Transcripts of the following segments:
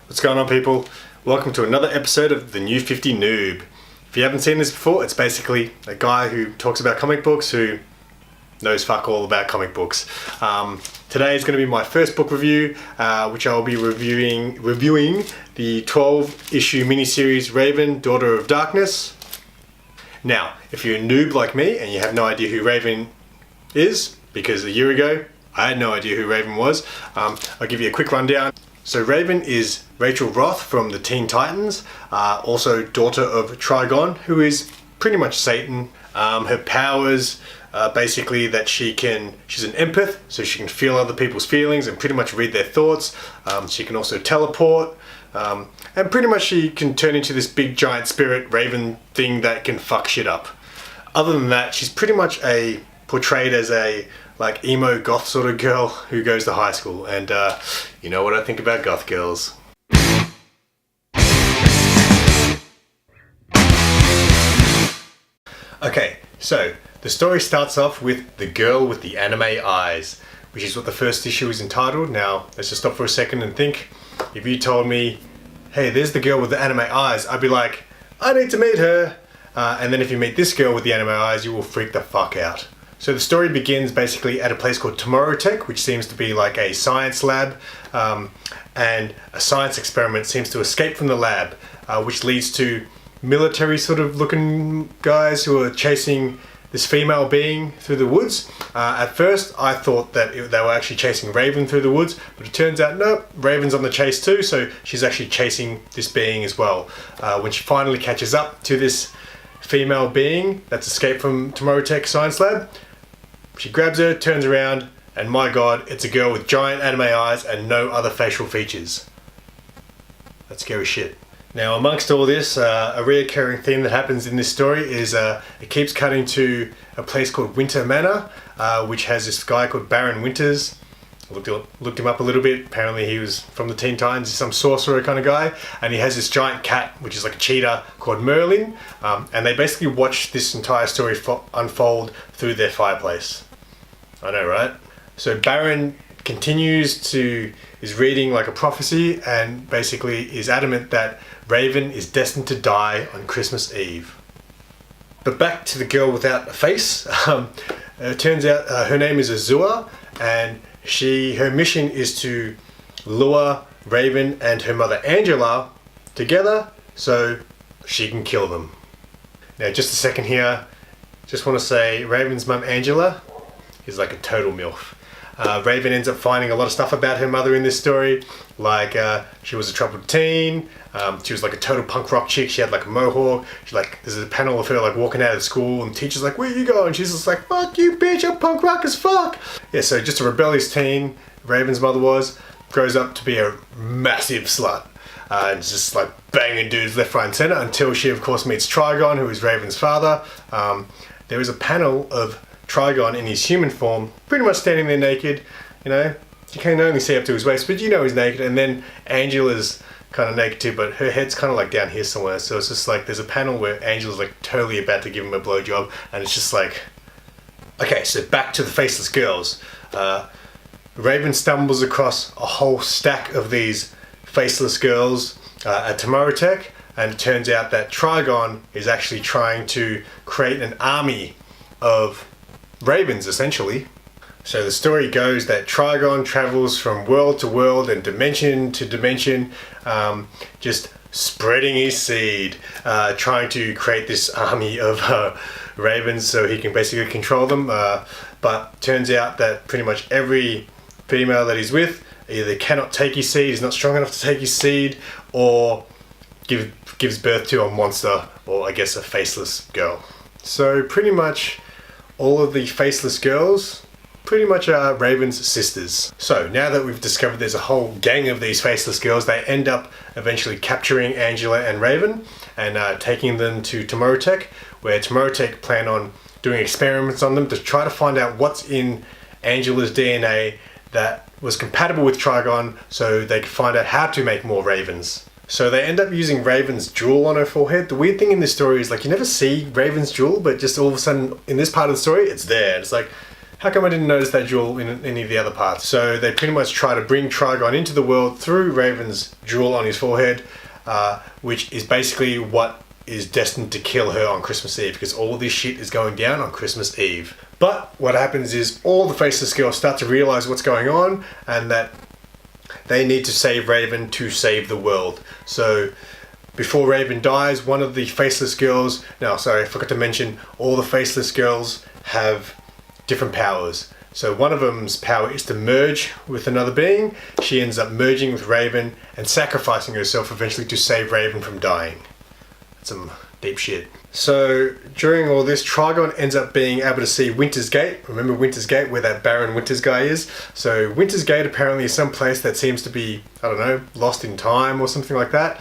What's going on, people? Welcome to another episode of the New 50 Noob. If you haven't seen this before, it's basically a guy who talks about comic books who knows fuck all about comic books. Today is going to be my first book review, which I'll be reviewing the 12-issue miniseries Raven, Daughter of Darkness. Now, if you're a noob like me and you have no idea who Raven is, because a year ago I had no idea who Raven was, I'll give you a quick rundown. So Raven is Rachel Roth from the Teen Titans, also daughter of Trigon, who is pretty much Satan. Her powers are basically that she's an empath, so she can feel other people's feelings and pretty much read their thoughts. She can also teleport, and pretty much she can turn into this big giant spirit raven thing that can fuck shit up. Other than that, she's pretty much portrayed as a emo goth sort of girl who goes to high school, and you know what I think about goth girls. Okay, so the story starts off with the girl with the anime eyes, which is what the first issue is entitled. Now let's just stop for a second and think. If you told me, hey, there's the girl with the anime eyes, I'd be like, I need to meet her. And then if you meet this girl with the anime eyes, you will freak the fuck out. So the story begins basically at a place called Tomorrow Tech, which seems to be like a science lab, and a science experiment seems to escape from the lab, which leads to military sort of looking guys who are chasing this female being through the woods. At first I thought that they were actually chasing Raven through the woods, but it turns out nope, Raven's on the chase too, so she's actually chasing this being as well. When she finally catches up to this female being that's escaped from Tomorrow Tech Science Lab, she grabs her, turns around, and my god, it's a girl with giant anime eyes and no other facial features. That's scary shit. Now, amongst all this, a reoccurring theme that happens in this story is it keeps cutting to a place called Winter Manor, which has this guy called Baron Winters. I looked him up a little bit. Apparently he was from the Teen Titans, he's some sorcerer kind of guy, and he has this giant cat, which is like a cheetah, called Merlin, and they basically watch this entire story unfold through their fireplace. I know, right? So Baron is reading like a prophecy and basically is adamant that Raven is destined to die on Christmas Eve. But back to the girl without a face. It turns out her name is Azura, and her mission is to lure Raven and her mother Angela together so she can kill them. Now, just a second here. Just want to say Raven's mum Angela is like a total MILF. Raven ends up finding a lot of stuff about her mother in this story, like she was a troubled teen, she was like a total punk rock chick, she had like a mohawk, there's a panel of her like walking out of school and the teacher's like, where you going? She's just like, fuck you bitch, I'm punk rock as fuck. Yeah, so just a rebellious teen, Raven's mother grows up to be a massive slut. And just like banging dudes left, right and centre until she of course meets Trigon, who is Raven's father. There is a panel of Trigon in his human form, pretty much standing there naked, you know, you can only see up to his waist, but you know he's naked, and then Angela's kind of naked too, but her head's kind of like down here somewhere, so it's just like, there's a panel where Angela's like totally about to give him a blowjob, and it's just like, okay, so back to the faceless girls. Raven stumbles across a whole stack of these faceless girls at Tomorrow Tech, and it turns out that Trigon is actually trying to create an army of Ravens, essentially. So the story goes that Trigon travels from world to world and dimension to dimension, just spreading his seed, trying to create this army of Ravens so he can basically control them. But turns out that pretty much every female that he's with either cannot take his seed, is not strong enough to take his seed, or gives birth to a monster, or I guess a faceless girl. So pretty much all of the faceless girls pretty much are Raven's sisters. So now that we've discovered there's a whole gang of these faceless girls, they end up eventually capturing Angela and Raven and taking them to Tomorrow Tech, where Tomorrow Tech plan on doing experiments on them to try to find out what's in Angela's DNA that was compatible with Trigon, so they could find out how to make more Ravens. So they end up using Raven's jewel on her forehead. The weird thing in this story is like you never see Raven's jewel, but just all of a sudden in this part of the story, it's there. It's like, how come I didn't notice that jewel in any of the other parts? So they pretty much try to bring Trigon into the world through Raven's jewel on his forehead, which is basically what is destined to kill her on Christmas Eve, because all this shit is going down on Christmas Eve. But what happens is all the Faceless Girls start to realize what's going on and that they need to save Raven to save the world. So before Raven dies, one of the Faceless Girls, now sorry, I forgot to mention, all the Faceless Girls have different powers. So one of them's power is to merge with another being. She ends up merging with Raven and sacrificing herself eventually to save Raven from dying. Some deep shit. So during all this, Trigon ends up being able to see Winter's Gate. Remember Winter's Gate, where that Baron Winters guy is? So Winter's Gate apparently is some place that seems to be, I don't know, lost in time or something like that.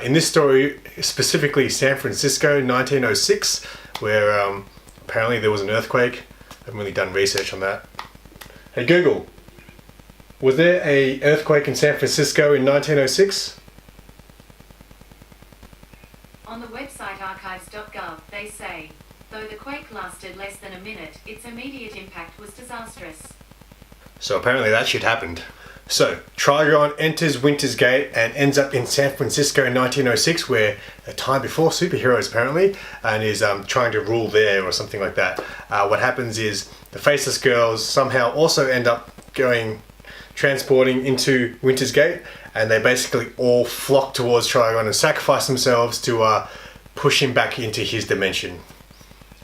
In this story, specifically San Francisco, 1906, where apparently there was an earthquake. I haven't really done research on that. Hey Google, was there an earthquake in San Francisco in 1906? On the website archives.gov, they say, though the quake lasted less than a minute, its immediate impact was disastrous. So apparently that shit happened. So Trigon enters Winter's Gate and ends up in San Francisco in 1906, where a time before superheroes apparently, and is trying to rule there or something like that. What happens is the Faceless Girls somehow also end up transporting into Winter's Gate, and they basically all flock towards Trigon and sacrifice themselves to push him back into his dimension.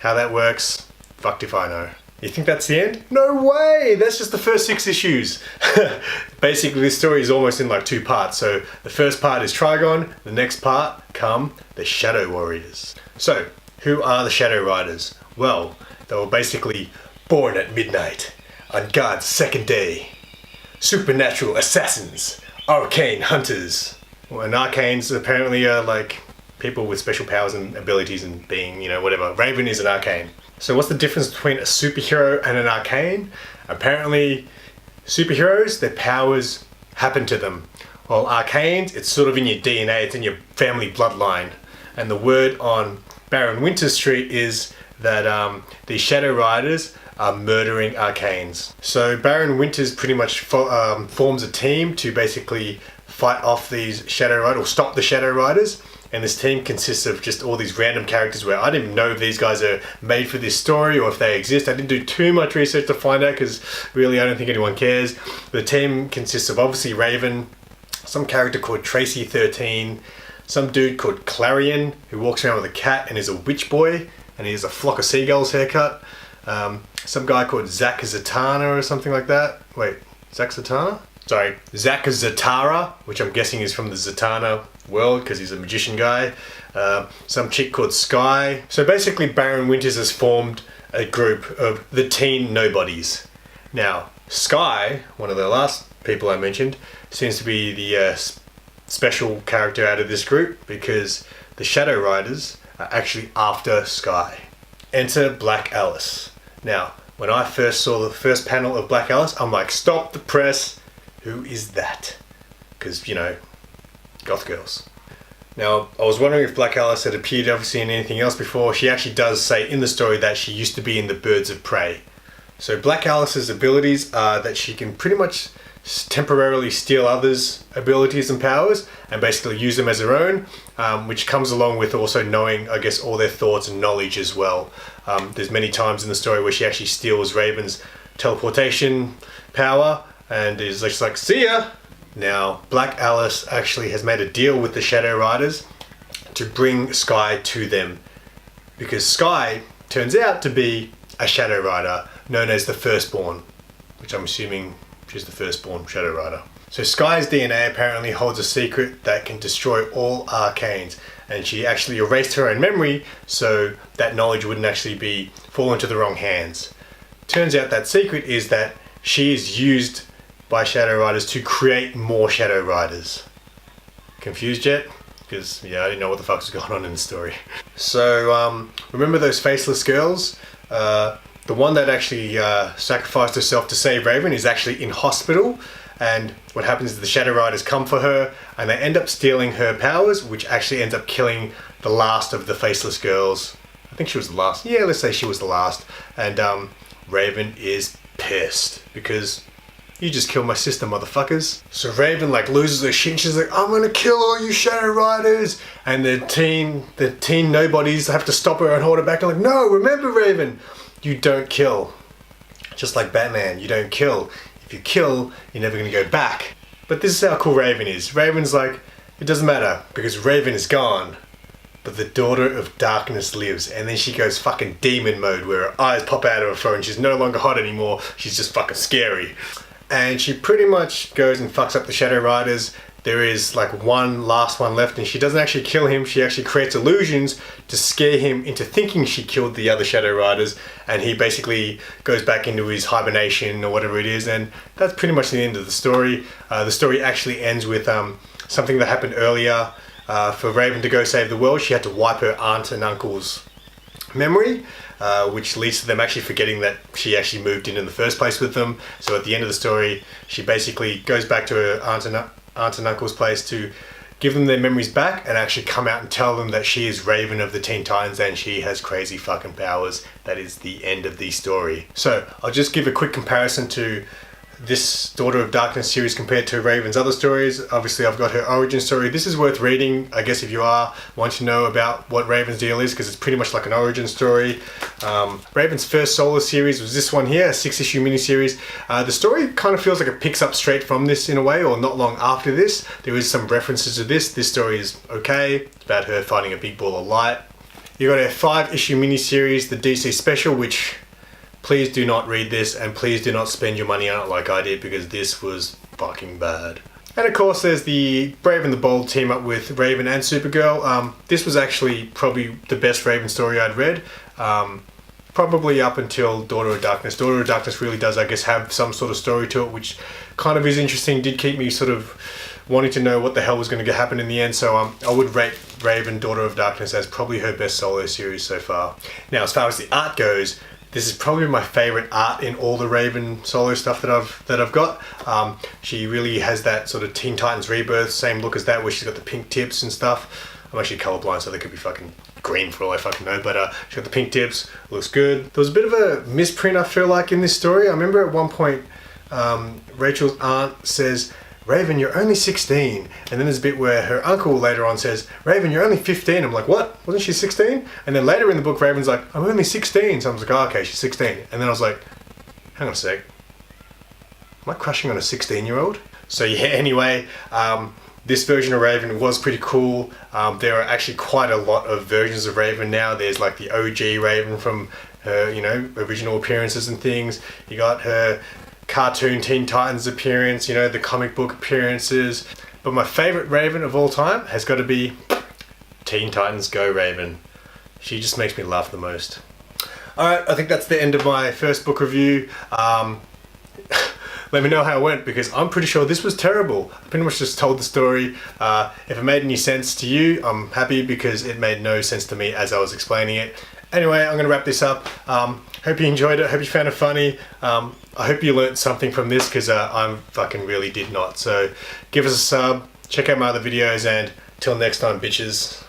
How that works, fucked if I know. You think that's the end? No way! That's just the first 6 issues. Basically, this story is almost in like 2 parts. So the first part is Trigon, the next part come the Shadow Warriors. So, who are the Shadow Riders? Well, they were basically born at midnight on God's second day. Supernatural assassins, arcane hunters. Well, and arcanes apparently are like people with special powers and abilities and being, you know, whatever. Raven is an arcane. So what's the difference between a superhero and an arcane? Apparently, superheroes, their powers happen to them. While arcanes, it's sort of in your DNA, it's in your family bloodline. And the word on Baron Winter Street is that the Shadow Riders are murdering arcanes. So Baron Winters pretty much forms a team to basically fight off these Shadow Riders, or stop the Shadow Riders. And this team consists of just all these random characters where I didn't even know if these guys are made for this story or if they exist. I didn't do too much research to find out because really I don't think anyone cares. The team consists of obviously Raven, some character called Tracy 13, some dude called Clarion who walks around with a cat and is a witch boy and he has a flock of seagulls haircut. Some guy called Zach Zatanna or something like that. Wait, Zach Zatanna? Sorry, Zach Zatara, which I'm guessing is from the Zatanna world because he's a magician guy. Some chick called Sky. So basically Baron Winters has formed a group of the teen nobodies. Now, Sky, one of the last people I mentioned, seems to be the special character out of this group because the Shadow Riders are actually after Sky. Enter Black Alice. Now, when I first saw the first panel of Black Alice, I'm like, stop the press. Who is that? Because, you know, goth girls. Now, I was wondering if Black Alice had appeared obviously in anything else before. She actually does say in the story that she used to be in the Birds of Prey. So Black Alice's abilities are that she can pretty much temporarily steal others' abilities and powers and basically use them as her own, which comes along with also knowing, I guess, all their thoughts and knowledge as well. There's many times in the story where she actually steals Raven's teleportation power and is just like, see ya! Now, Black Alice actually has made a deal with the Shadow Riders to bring Sky to them. Because Sky turns out to be a Shadow Rider known as the Firstborn, which I'm assuming she's the Firstborn Shadow Rider. So Sky's DNA apparently holds a secret that can destroy all arcanes, and she actually erased her own memory so that knowledge wouldn't actually fall into the wrong hands. Turns out that secret is that she is used by Shadow Riders to create more Shadow Riders. Confused yet? Because, yeah, I didn't know what the fuck was going on in the story. So, remember those Faceless Girls? The one that actually sacrificed herself to save Raven is actually in hospital, and what happens is the Shadow Riders come for her and they end up stealing her powers, which actually ends up killing the last of the Faceless Girls. I think she was the last. Yeah, let's say she was the last. And Raven is pissed because you just killed my sister, motherfuckers. So Raven like loses her shit and she's like, I'm gonna kill all you Shadow Riders. And the teen nobodies have to stop her and hold her back. And like, no, remember Raven, you don't kill. Just like Batman, you don't kill. If you kill, you're never gonna go back. But this is how cool Raven is. Raven's like, it doesn't matter because Raven is gone, but the Daughter of Darkness lives. And then she goes fucking demon mode where her eyes pop out of her throat and she's no longer hot anymore. She's just fucking scary. And she pretty much goes and fucks up the Shadow Riders. There is like one last one left and she doesn't actually kill him. She actually creates illusions to scare him into thinking she killed the other Shadow Riders. And he basically goes back into his hibernation or whatever it is. And that's pretty much the end of the story. The story actually ends with something that happened earlier. For Raven to go save the world, she had to wipe her aunt and uncle's memory. Which leads to them actually forgetting that she actually moved in the first place with them. So at the end of the story, she basically goes back to her aunt and uncle's place to give them their memories back and actually come out and tell them that she is Raven of the Teen Titans and she has crazy fucking powers. That is the end of the story. So I'll just give a quick comparison to this Daughter of Darkness series compared to Raven's other stories. Obviously I've got her origin story. This is worth reading, I guess, if you want to know about what Raven's deal is, because it's pretty much like an origin story. Raven's first solo series was this one here, a 6-issue miniseries. The story kind of feels like it picks up straight from this in a way, or not long after this. There is some references to this. This story is okay. It's about her fighting a big ball of light. You got a 5-issue miniseries, the DC Special, which please do not read this and please do not spend your money on it like I did, because this was fucking bad. And of course there's the Brave and the Bold team up with Raven and Supergirl. This was actually probably the best Raven story I'd read. Probably up until Daughter of Darkness. Daughter of Darkness really does, I guess, have some sort of story to it, which kind of is interesting. Did keep me sort of wanting to know what the hell was going to happen in the end. So I would rate Raven, Daughter of Darkness as probably her best solo series so far. Now, as far as the art goes, this is probably my favorite art in all the Raven solo stuff that I've got. She really has that sort of Teen Titans Rebirth, same look as that, where she's got the pink tips and stuff. I'm actually colorblind, so they could be fucking green for all I fucking know, but she's got the pink tips, looks good. There was a bit of a misprint, I feel like, in this story. I remember at one point, Rachel's aunt says, Raven, you're only 16. And then there's a bit where her uncle later on says, Raven, you're only 15. I'm like, what? Wasn't she 16? And then later in the book, Raven's like, I'm only 16. So I was like, oh, okay, she's 16. And then I was like, hang on a sec. Am I crushing on a 16-year-old? So yeah, anyway, this version of Raven was pretty cool. There are actually quite a lot of versions of Raven now. There's like the OG Raven from her, original appearances and things. You got her cartoon Teen Titans appearance, the comic book appearances. But my favorite Raven of all time has got to be Teen Titans Go Raven. She just makes me laugh the most. Alright, I think that's the end of my first book review. Let me know how it went, because I'm pretty sure this was terrible. I pretty much just told the story. If it made any sense to you, I'm happy, because it made no sense to me as I was explaining it. Anyway, I'm going to wrap this up. Hope you enjoyed it. Hope you found it funny. I hope you learnt something from this, because I fucking really did not. So give us a sub, check out my other videos, and till next time, bitches.